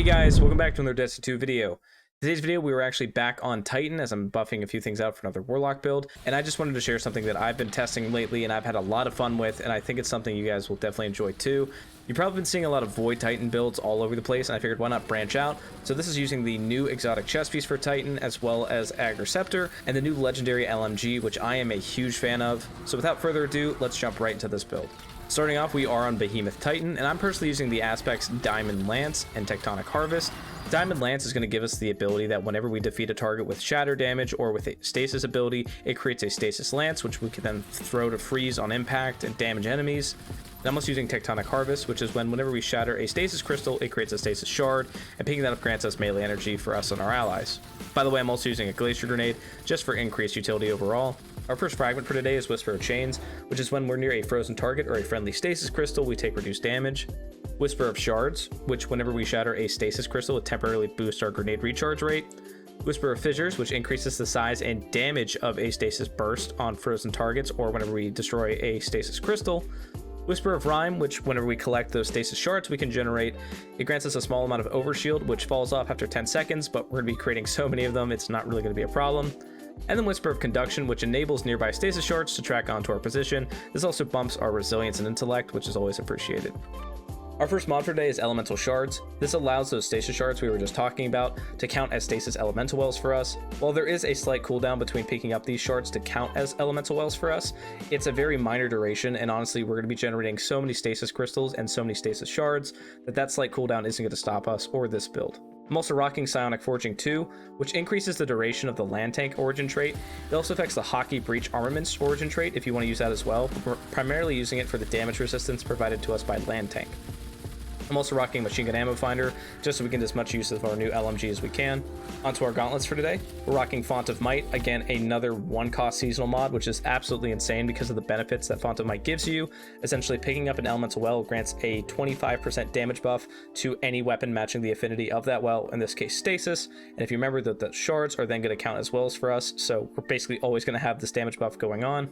Hey guys, welcome back to another Destiny 2 video. Today's video, we were actually back on Titan as I'm buffing a few things out for another Warlock build, and I just wanted to share something that I've been testing lately and I've had a lot of fun with, and I think it's something you guys will definitely enjoy too. You've probably been seeing a lot of Void Titan builds all over the place, and I figured why not branch out. So this is using the new exotic chest piece for Titan, as well as Agar Scepter, and the new legendary LMG, which I am a huge fan of. So without further ado, let's jump right into this build. Starting off, we are on Behemoth Titan, and I'm personally using the aspects Diamond Lance and Tectonic Harvest. Diamond Lance is going to give us the ability that whenever we defeat a target with shatter damage or with a stasis ability, it creates a stasis lance, which we can then throw to freeze on impact and damage enemies. And I'm also using Tectonic Harvest, which is whenever we shatter a stasis crystal, it creates a stasis shard, and picking that up grants us melee energy for us and our allies. By the way, I'm also using a glacier grenade just for increased utility overall. Our first fragment for today is Whisper of Chains, which is when we're near a frozen target or a friendly stasis crystal, we take reduced damage. Whisper of Shards, which whenever we shatter a stasis crystal, it temporarily boosts our grenade recharge rate. Whisper of Fissures, which increases the size and damage of a stasis burst on frozen targets or whenever we destroy a stasis crystal. Whisper of Rime, which whenever we collect those stasis shards we can generate, it grants us a small amount of overshield, which falls off after 10 seconds, but we're going to be creating so many of them, it's not really going to be a problem. And then Whisper of Conduction, which enables nearby stasis shards to track onto our position. This also bumps our resilience and intellect, which is always appreciated. Our first mod for today is Elemental Shards. This allows those stasis shards we were just talking about to count as stasis elemental wells for us. While there is a slight cooldown between picking up these shards to count as elemental wells for us, it's a very minor duration, and honestly we're going to be generating so many stasis crystals and so many stasis shards that slight cooldown isn't going to stop us or this build. I'm also rocking Psionic Forging 2, which increases the duration of the land tank origin trait. It also affects the Hockey Breach Armaments origin trait if you want to use that as well. We're primarily using it for the damage resistance provided to us by land tank. I'm also rocking Machine Gun Ammo Finder, just so we can get as much use of our new LMG as we can. Onto our gauntlets for today. We're rocking Font of Might, again another one-cost seasonal mod, which is absolutely insane because of the benefits that Font of Might gives you. Essentially, picking up an elemental well grants a 25% damage buff to any weapon matching the affinity of that well, in this case stasis. And if you remember that the shards are then going to count as wells for us, so we're basically always going to have this damage buff going on.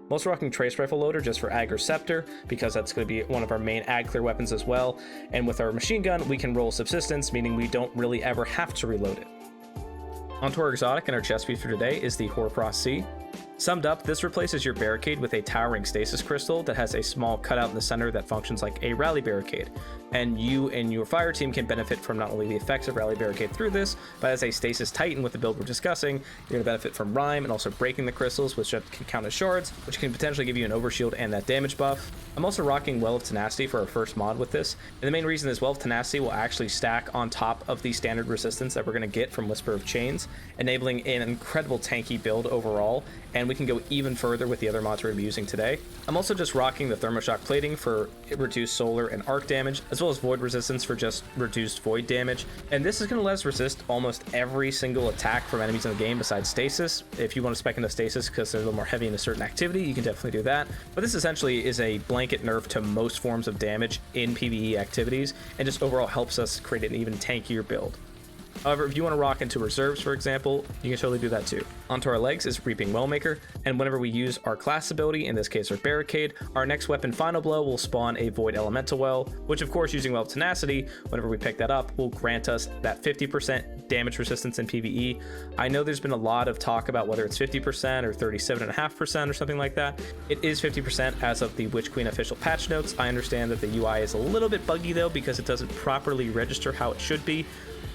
I'm also rocking Trace Rifle Loader just for Agar Scepter, because that's going to be one of our main ag clear weapons as well. And with our machine gun, we can roll subsistence, meaning we don't really ever have to reload it. Onto our exotic, and our chest piece for today is the Hoarfrost-Z. Summed up, this replaces your barricade with a towering stasis crystal that has a small cutout in the center that functions like a rally barricade. And you and your fire team can benefit from not only the effects of rally barricade through this, but as a stasis titan with the build we're discussing, you're going to benefit from Rime and also breaking the crystals, which can count as shards, which can potentially give you an overshield and that damage buff. I'm also rocking Well of Tenacity for our first mod with this, and the main reason is Well of Tenacity will actually stack on top of the standard resistance that we're going to get from Whisper of Chains, enabling an incredible tanky build overall, and we can go even further with the other mods we're going to be using today. I'm also just rocking the Thermoshock Plating for reduced solar and arc damage, as well as Void Resistance for just reduced void damage. And this is going to let us resist almost every single attack from enemies in the game besides stasis. If you want to spec into stasis because they're a little more heavy in a certain activity, you can definitely do that. But this essentially is a blanket nerf to most forms of damage in PvE activities, and just overall helps us create an even tankier build. However, if you want to rock into reserves, for example, you can totally do that too. Onto our legs is Reaping Wellmaker, and whenever we use our class ability, in this case our Barricade, our next weapon, Final Blow, will spawn a Void Elemental Well, which of course, using Well of Tenacity, whenever we pick that up, will grant us that 50% damage resistance in PvE. I know there's been a lot of talk about whether it's 50% or 37.5% or something like that. It is 50% as of the Witch Queen official patch notes. I understand that the UI is a little bit buggy though, because it doesn't properly register how it should be.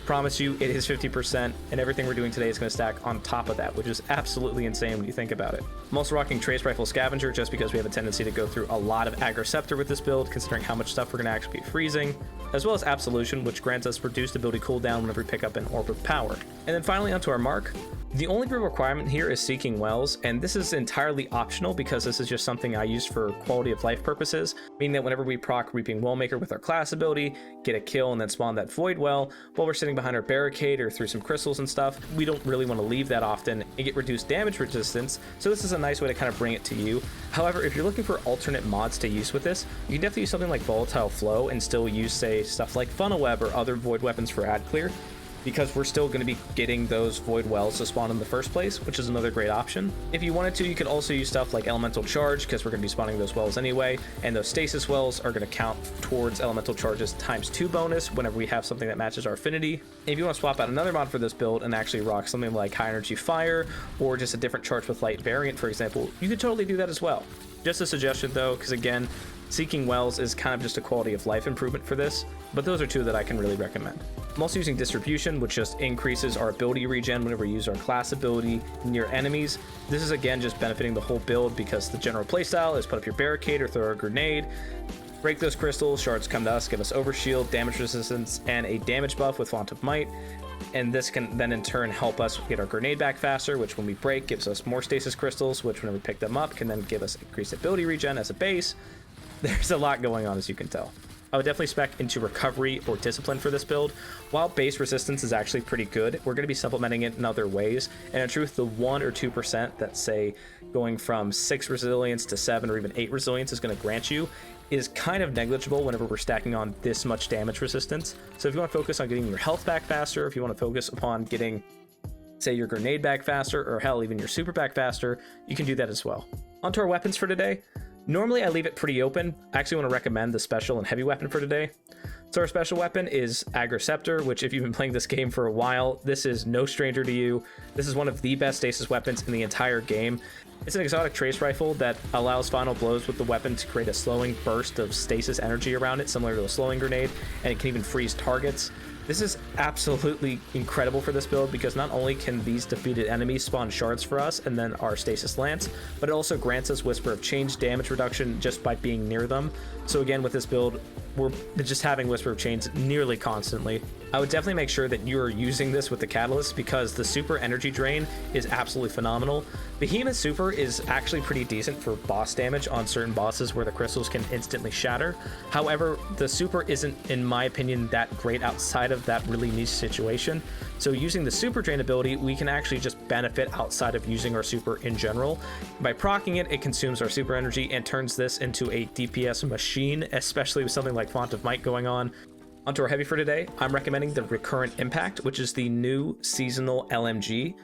Promise you it is 50%, and everything we're doing today is going to stack on top of that, which is absolutely insane when you think about it. I'm also rocking Trace Rifle Scavenger just because we have a tendency to go through a lot of Agar Scepter with this build, considering how much stuff we're going to actually be freezing, as well as Absolution, which grants us reduced ability cooldown whenever we pick up an Orb of Power. And then finally onto our mark. The only real requirement here is Seeking Wells, and this is entirely optional because this is just something I use for quality of life purposes, meaning that whenever we proc Reaping Wellmaker with our class ability, get a kill and then spawn that Void Well, while we're sitting behind our barricade or through some crystals and stuff, we don't really want to leave that often and get reduced damage resistance, so this is a nice way to kind of bring it to you. However, if you're looking for alternate mods to use with this, you can definitely use something like Volatile Flow and still use, say, stuff like Funnel Web or other Void weapons for ad clear. because we're still going to be getting those void wells to spawn in the first place, which is another great option. If you wanted to, you could also use stuff like elemental charge, because we're going to be spawning those wells anyway, and those stasis wells are going to count towards elemental charges ×2 bonus whenever we have something that matches our affinity. And if you want to swap out another mod for this build and actually rock something like high energy fire or just a different charge with light variant, for example, you could totally do that as well. Just a suggestion though, because again, seeking wells is kind of just a quality of life improvement for this, but those are two that I can really recommend. I'm also using distribution, which just increases our ability regen whenever we use our class ability near enemies. This is again just benefiting the whole build, because the general playstyle is put up your barricade or throw a grenade, break those crystals, shards come to us, give us overshield, damage resistance, and a damage buff with Font of Might. And this can then in turn help us get our grenade back faster, which when we break gives us more stasis crystals, which when we pick them up can then give us increased ability regen as a base. There's a lot going on, as you can tell. I would definitely spec into recovery or discipline for this build. While base resistance is actually pretty good, we're going to be supplementing it in other ways. And in truth, the 1 or 2% that say going from 6 resilience to 7 or even 8 resilience is going to grant you is kind of negligible whenever we're stacking on this much damage resistance. So if you want to focus on getting your health back faster, if you want to focus upon getting, say, your grenade back faster, or hell, even your super back faster, you can do that as well. Onto our weapons for today. Normally I leave it pretty open. I actually want to recommend the special and heavy weapon for today. So our special weapon is Agriceptor, which if you've been playing this game for a while, this is no stranger to you. This is one of the best stasis weapons in the entire game. It's an exotic trace rifle that allows final blows with the weapon to create a slowing burst of stasis energy around it, similar to a slowing grenade, and it can even freeze targets. This is absolutely incredible for this build, because not only can these defeated enemies spawn shards for us and then our stasis lance, but it also grants us Whisper of Change damage reduction just by being near them. So again, with this build, we're just having Whisper of Change nearly constantly. I would definitely make sure that you are using this with the catalyst, because the super energy drain is absolutely phenomenal. Behemoth super is actually pretty decent for boss damage on certain bosses where the crystals can instantly shatter. However, the super isn't, in my opinion, that great outside of that really niche situation. So using the super drain ability, we can actually just benefit outside of using our super in general. By proccing it, it consumes our super energy and turns this into a DPS machine, especially with something like Font of Might going on. Onto our heavy for today, I'm recommending the Recurrent Impact, which is the new seasonal LMG.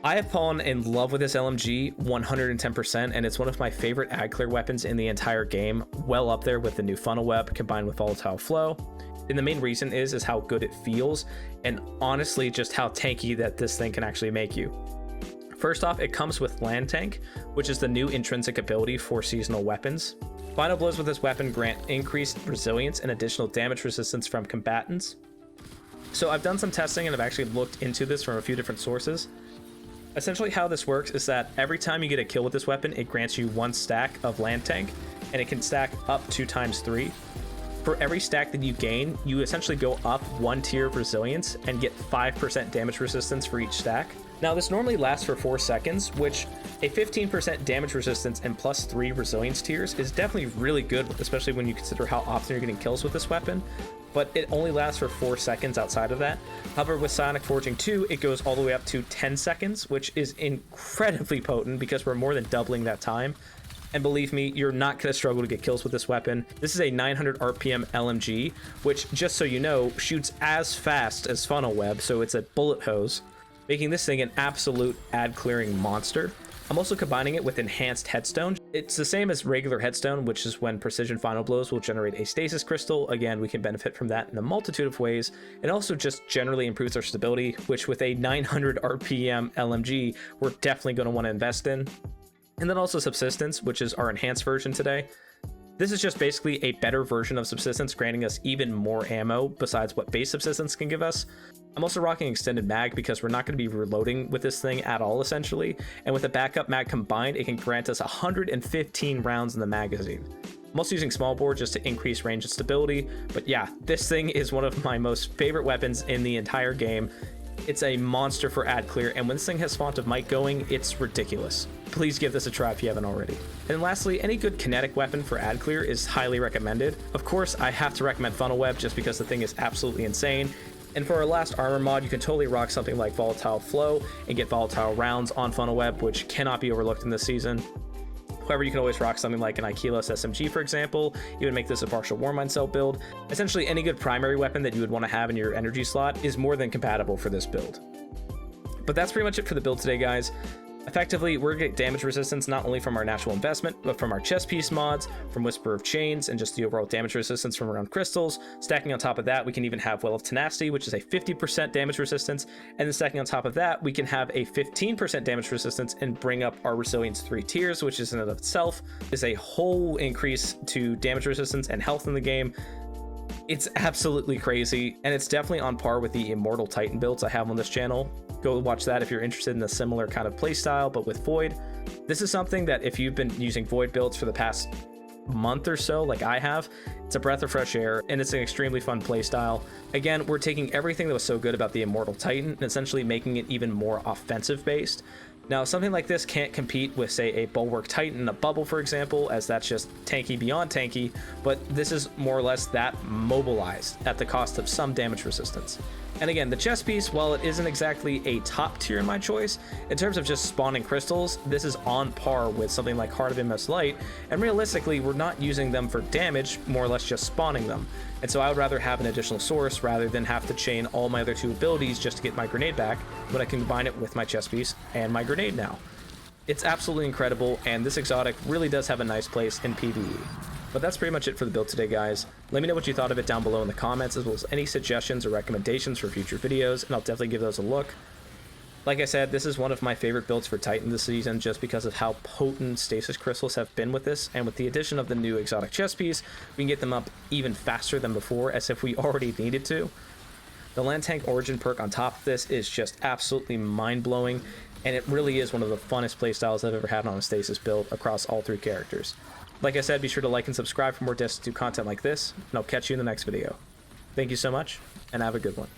I have fallen in love with this LMG 110%, and it's one of my favorite ad clear weapons in the entire game, well up there with the new funnel web combined with volatile flow. And the main reason is how good it feels, and honestly just how tanky that this thing can actually make you. First off, it comes with Land Tank, which is the new intrinsic ability for seasonal weapons. Final blows with this weapon grant increased resilience and additional damage resistance from combatants. So I've done some testing and I've actually looked into this from a few different sources. Essentially how this works is that every time you get a kill with this weapon, it grants you 1 stack of Land Tank, and it can stack up to ×3. For every stack that you gain, you essentially go up 1 tier of resilience and get 5% damage resistance for each stack. Now this normally lasts for 4 seconds, which a 15% damage resistance and +3 resilience tiers is definitely really good, especially when you consider how often you're getting kills with this weapon, but it only lasts for 4 seconds outside of that. However, with Psionic Forging 2, it goes all the way up to 10 seconds, which is incredibly potent because we're more than doubling that time. And believe me, you're not going to struggle to get kills with this weapon. This is a 900 RPM LMG, which, just so you know, shoots as fast as Funnel Web, so it's a bullet hose, making this thing an absolute ad clearing monster. I'm also combining it with Enhanced Headstone. It's the same as regular Headstone, which is when precision final blows will generate a stasis crystal. Again, we can benefit from that in a multitude of ways. It also just generally improves our stability, which with a 900 RPM LMG, we're definitely going to want to invest in. And then also Subsistence, which is our enhanced version today. This is just basically a better version of Subsistence, granting us even more ammo besides what base Subsistence can give us. I'm also rocking Extended Mag because we're not going to be reloading with this thing at all, essentially. And with a backup mag combined, it can grant us 115 rounds in the magazine. I'm also using Small Bore just to increase range and stability. But yeah, this thing is one of my most favorite weapons in the entire game. It's a monster for ad clear, and when this thing has Font of Might going, it's ridiculous. Please give this a try if you haven't already. And lastly, any good kinetic weapon for ad clear is highly recommended. Of course, I have to recommend Funnel Web just because the thing is absolutely insane. And for our last armor mod, you can totally rock something like Volatile Flow and get volatile rounds on Funnel Web, which cannot be overlooked in this season. However, you can always rock something like an Ikelos SMG, for example. You would make this a partial Warmind cell build. Essentially, any good primary weapon that you would want to have in your energy slot is more than compatible for this build. But that's pretty much it for the build today, guys. Effectively, we're getting damage resistance not only from our natural investment, but from our chest piece mods, from Whisper of Chains, and just the overall damage resistance from around crystals. Stacking on top of that, we can even have Well of Tenacity, which is a 50% damage resistance. And then stacking on top of that, we can have a 15% damage resistance and bring up our Resilience 3 tiers, which is in and of itself is a whole increase to damage resistance and health in the game. It's absolutely crazy, and it's definitely on par with the Immortal Titan builds I have on this channel. Go watch that if you're interested in a similar kind of playstyle, but with Void. This is something that if you've been using Void builds for the past month or so, like I have, it's a breath of fresh air, and it's an extremely fun playstyle. Again, we're taking everything that was so good about the Immortal Titan and essentially making it even more offensive based. Now, something like this can't compete with, say, a Bulwark Titan in a bubble, for example, as that's just tanky beyond tanky, but this is more or less that mobilized at the cost of some damage resistance. And again, the chest piece, while it isn't exactly a top tier in my choice, in terms of just spawning crystals, this is on par with something like Heart of MS Light, and realistically, we're not using them for damage, more or less just spawning them. And so I would rather have an additional source rather than have to chain all my other two abilities just to get my grenade back, but I can combine it with my chest piece and my grenade now. It's absolutely incredible, and this exotic really does have a nice place in PvE. But that's pretty much it for the build today, guys. Let me know what you thought of it down below in the comments, as well as any suggestions or recommendations for future videos, and I'll definitely give those a look. Like I said, this is one of my favorite builds for Titan this season, just because of how potent stasis crystals have been with this, and with the addition of the new exotic chest piece, we can get them up even faster than before, as if we already needed to. The Land Tank Origin perk on top of this is just absolutely mind-blowing, and it really is one of the funnest playstyles I've ever had on a stasis build across all three characters. Like I said, be sure to like and subscribe for more destitute content like this, and I'll catch you in the next video. Thank you so much, and have a good one.